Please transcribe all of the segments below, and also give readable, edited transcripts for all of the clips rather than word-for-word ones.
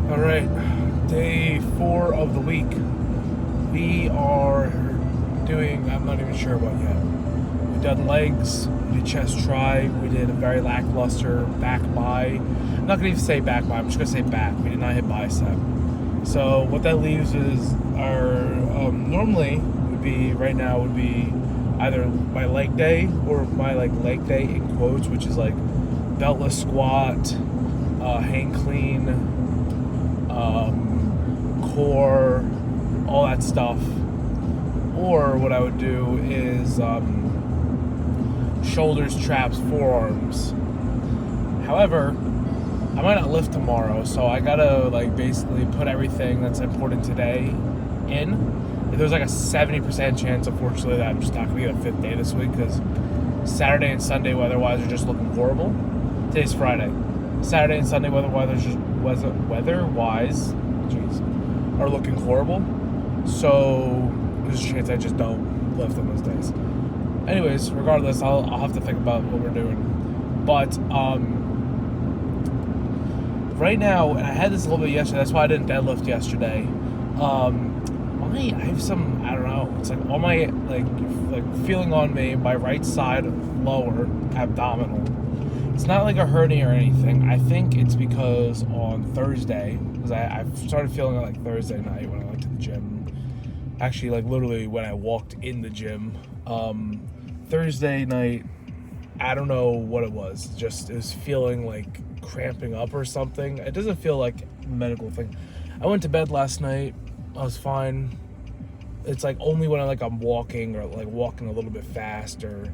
All right, day 4 of the week. We are doing, I'm not even sure what yet. We've done legs, we did chest try, we did a very lackluster back by. I'm not going to even say back by, I'm just going to say back. We did not hit bicep. So what that leaves is our, normally would be, right now would be either my leg day or my leg day in quotes, which is like beltless squat, hang clean, core, all that stuff. Or what I would do is shoulders, traps, forearms. However, I might not lift tomorrow, so I gotta basically put everything that's important today in. There's a 70% chance, unfortunately, that I'm just not gonna get a fifth day this week because Saturday and Sunday weather-wise are just looking horrible. Today's Friday. Saturday and Sunday weather-wise, are looking horrible. So there's a chance I just don't lift on those days. Anyways, regardless, I'll have to think about what we're doing. But right now, and I had this a little bit yesterday. That's why I didn't deadlift yesterday. I have some, I don't know. It's all my feeling on me, my right side lower abdominal. It's not a hernia or anything. I think it's because on Thursday, because I started feeling it Thursday night when I went to the gym. Actually, literally when I walked in the gym. Thursday night, I don't know what it was. It was feeling cramping up or something. It doesn't feel like a medical thing. I went to bed last night. I was fine. It's only when I'm walking or walking a little bit fast, or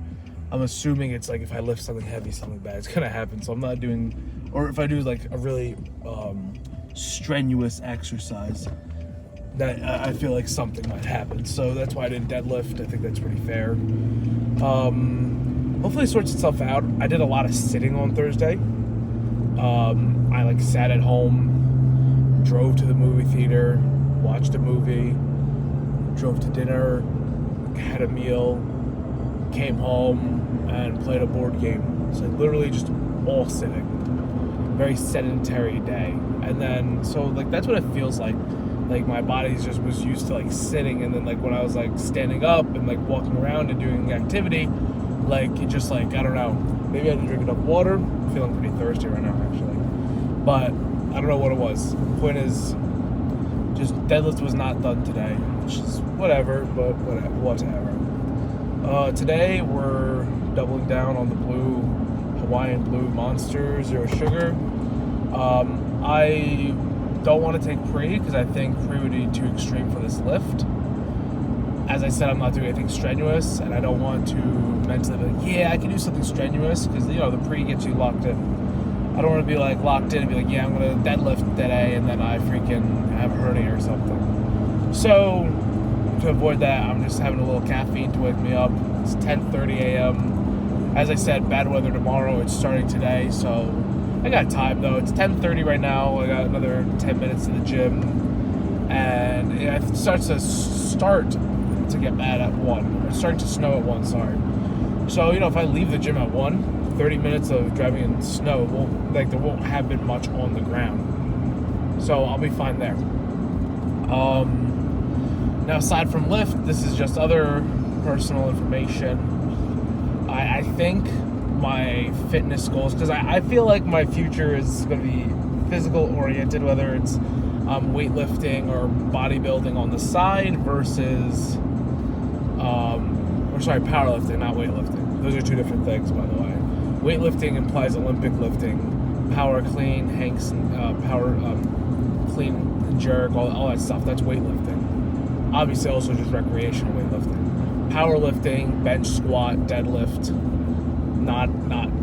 I'm assuming it's if I lift something heavy, something bad is gonna happen. So I'm not doing, or if I do a really strenuous exercise, that I feel something might happen. So that's why I didn't deadlift. I think that's pretty fair. Hopefully it sorts itself out. I did a lot of sitting on Thursday. I sat at home, drove to the movie theater, watched a movie, drove to dinner, had a meal, came home, and played a board game. So literally just all sitting. Very sedentary day. And then, so that's what it feels like. My body just was used to sitting, and then when I was standing up and walking around and doing activity, it just I don't know. Maybe I didn't drink enough water. I'm feeling pretty thirsty right now, actually. But I don't know what it was. The point is, just deadlift was not done today, which is whatever, but whatever. Today we're doubling down on the blue, Hawaiian Blue Monster Zero Sugar. I don't want to take pre because I think pre would be too extreme for this lift. As I said, I'm not doing anything strenuous, and I don't want to mentally be I can do something strenuous because the pre gets you locked in. I don't want to be locked in and be I'm going to deadlift today and then I freaking have a hernia or something. So to avoid that, I'm just having a little caffeine to wake me up. It's 10:30 a.m. As I said, bad weather tomorrow. It's starting today, so I got time though. It's 10:30 right now. I got another 10 minutes to the gym, and it starts to get bad at 1. It's starting to snow at 1. Sorry. So if I leave the gym at 1, 30 minutes of driving in snow there won't have been much on the ground, so I'll be fine there. Now, aside from lift, this is just other personal information. I think my fitness goals, because I feel like my future is going to be physical oriented, whether it's weightlifting or bodybuilding on the side versus powerlifting, not weightlifting. Those are two different things, by the way. Weightlifting implies Olympic lifting. Power clean, power clean and jerk, all that stuff. That's weightlifting. Obviously, also just recreational weightlifting. Powerlifting, bench squat, deadlift, not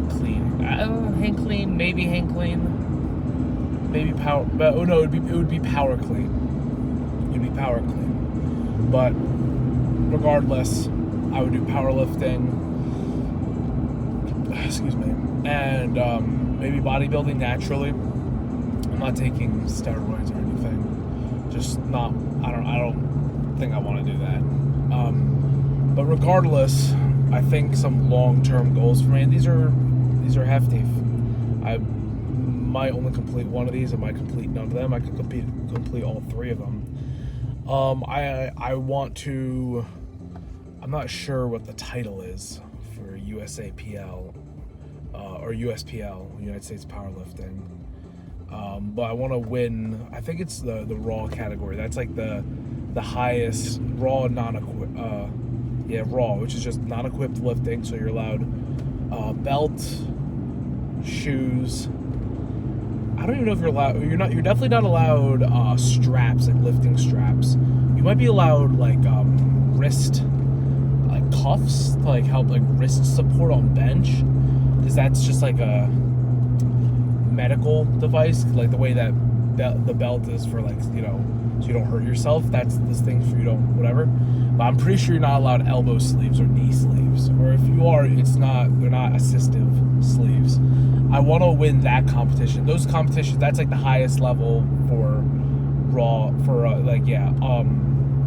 clean. Hang clean, maybe hang clean, maybe power. But no, it would be power clean. It'd be power clean. But regardless, I would do powerlifting. Excuse me, and maybe bodybuilding naturally. I'm not taking steroids or anything. Just not. I don't think I want to do that. But regardless, I think some long-term goals for me. These are hefty. might only complete one of these. I might complete none of them. I could complete all three of them. I want to. I'm not sure what the title is for USAPL or USPL, United States Powerlifting. But I want to win. I think it's the raw category. That's like the highest raw non-equipped. Raw, which is just non-equipped lifting. So you're allowed belt, shoes. I don't even know if you're allowed. You're not. You're definitely not allowed straps, like lifting straps. You might be allowed like wrist, like cuffs to like help like wrist support on bench, because that's just like a medical device, like the way that the belt is for like, so you don't hurt yourself. That's this thing for you don't whatever. But I'm pretty sure you're not allowed elbow sleeves or knee sleeves, or if you are, they're not assistive sleeves. I want to win that competition. Those competitions, that's like the highest level for raw, for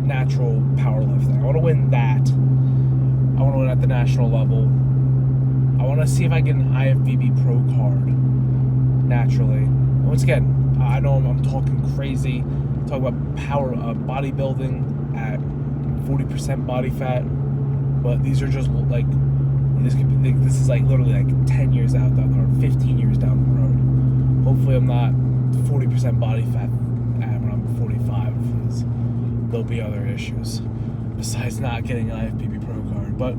natural powerlifting. I want to win that. I want to win at the national level. I want to see if I get an IFBB Pro card naturally. And once again, I know I'm talking crazy. I'm talking about power bodybuilding at 40% body fat, but these are just like, this is like literally like 10 years out down the road, 15 years down the road. Hopefully I'm not 40% body fat when I'm 45, because there'll be other issues besides not getting an IFBB Pro card. But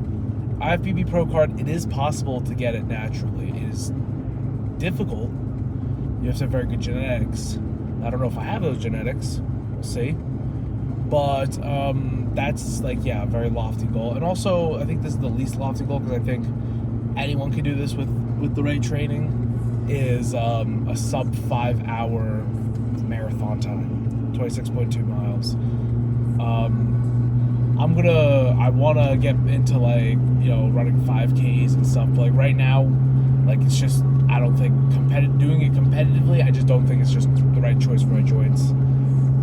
IFBB Pro card, it is possible to get it naturally. It is difficult. You have to have very good genetics. I don't know if I have those genetics. We'll see. But that's like, a very lofty goal. And also, I think this is the least lofty goal, because I think anyone can do this with the right training, is a sub 5 hour marathon time, 26.2 miles. I want to get into like, running 5Ks and stuff. But like right now, like it's just, I don't think doing it competitively, I just don't think it's just the right choice for my joints.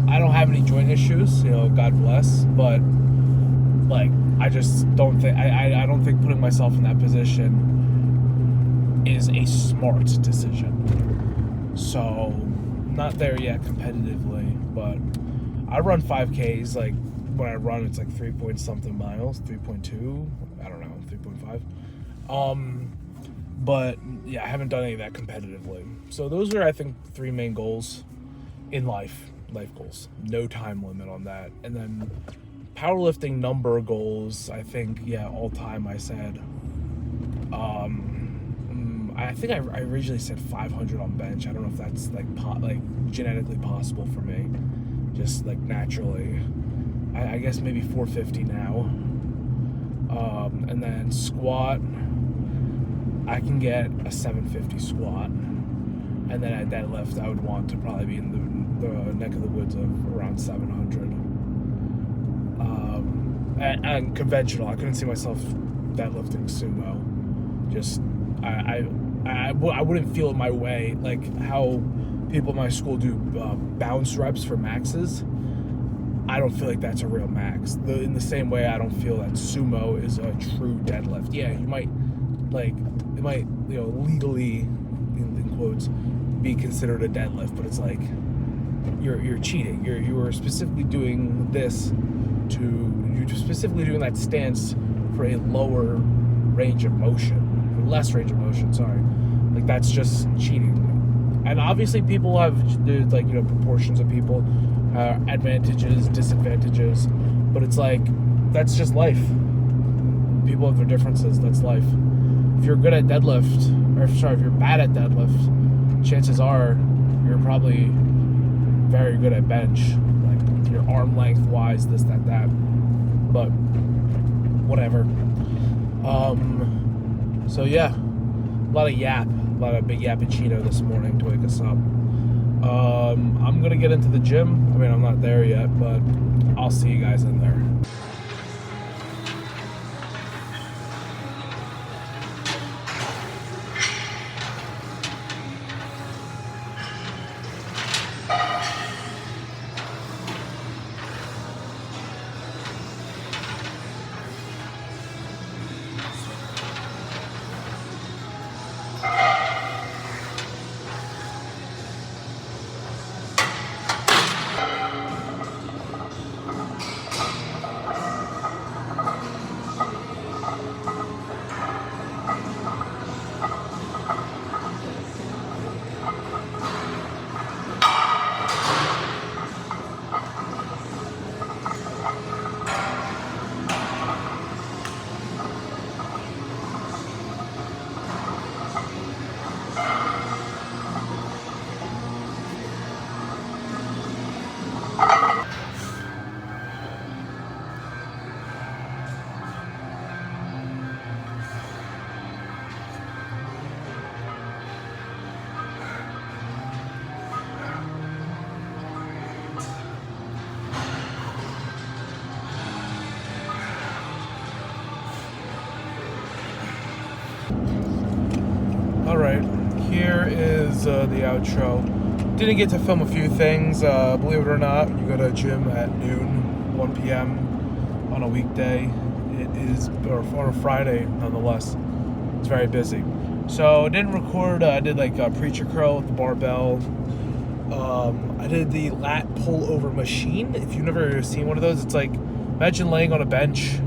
I don't have any joint issues, God bless, but like I just don't think I don't think putting myself in that position is a smart decision. So not there yet competitively, but I run 5Ks. Like when I run, it's like 3 point something miles, 3.2, I don't know, 3.5. But yeah, I haven't done any of that competitively. So those are, I think, 3 main goals in life goals. No time limit on that. And then powerlifting number goals, I think, all time I said, I think I originally said 500 on bench. I don't know if that's like genetically possible for me, just like naturally. I guess maybe 450 now. And then squat, I can get a 750 squat, and then at deadlift I would want to probably be in the neck of the woods of around 700. And conventional, I couldn't see myself deadlifting sumo. Just I wouldn't feel it my way, like how people in my school do bounce reps for maxes. I don't feel like that's a real max. In the same way, I don't feel that sumo is a true deadlift. Yeah, you might it might legally, in quotes, be considered a deadlift, but it's like you're cheating. You are specifically doing this you're specifically doing that stance for a lower range of motion, or less range of motion. Sorry, like that's just cheating. And obviously, people there's like proportions of people, advantages, disadvantages, but it's like that's just life. People have their differences. That's life. If you're good at deadlift, if you're bad at deadlift, chances are you're probably very good at bench, like your arm length wise, this, that. But whatever. So yeah, a lot of big yappuccino this morning to wake us up. I'm gonna get into the gym. I mean, I'm not there yet, but I'll see you guys in there. here is the outro. Didn't get to film a few things. Believe it or not, you go to a gym at noon, 1 p.m. on a weekday. It is, or on a Friday, nonetheless. It's very busy. So I didn't record. I did like a preacher curl with the barbell. I did the lat pull over machine. If you've never seen one of those, it's like, imagine laying on a bench,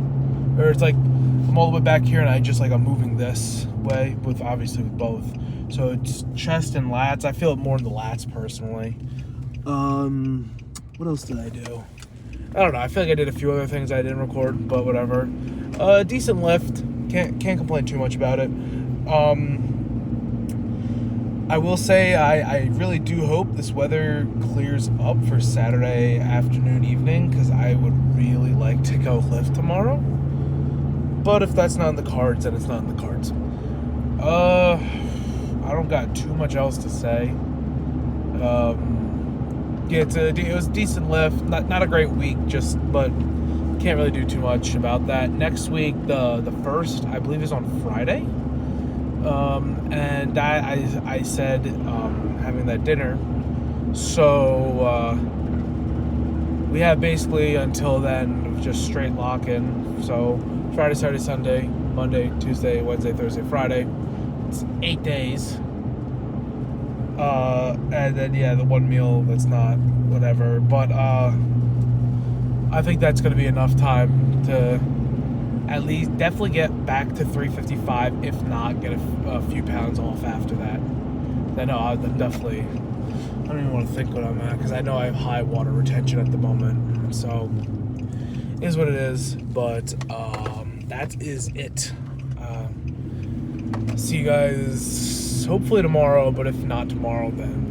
or it's like I'm all the way back here and I'm moving this way with both. So it's chest and lats. I feel it more in the lats personally. What else did I do? I don't know. I feel like I did a few other things I didn't record, but whatever. Decent lift. Can't complain too much about it. I will say I really do hope this weather clears up for Saturday afternoon, evening, because I would really like to go lift tomorrow. But if that's not in the cards, then it's not in the cards. I don't got too much else to say. Yeah, it was a decent lift. Not a great week, but can't really do too much about that. Next week, the first, I believe, is on Friday. And I said having that dinner. So we have basically until then of just straight lock-in. So Friday, Saturday, Sunday, Monday, Tuesday, Wednesday, Thursday, Friday. It's 8 days. And then the one meal that's not whatever. But I think that's going to be enough time to at least definitely get back to 355, if not get a few pounds off after that. Then I'll definitely, I don't even want to think what I'm at, because I know I have high water retention at the moment. So it is what it is. But that is it. See you guys hopefully tomorrow, but if not tomorrow, then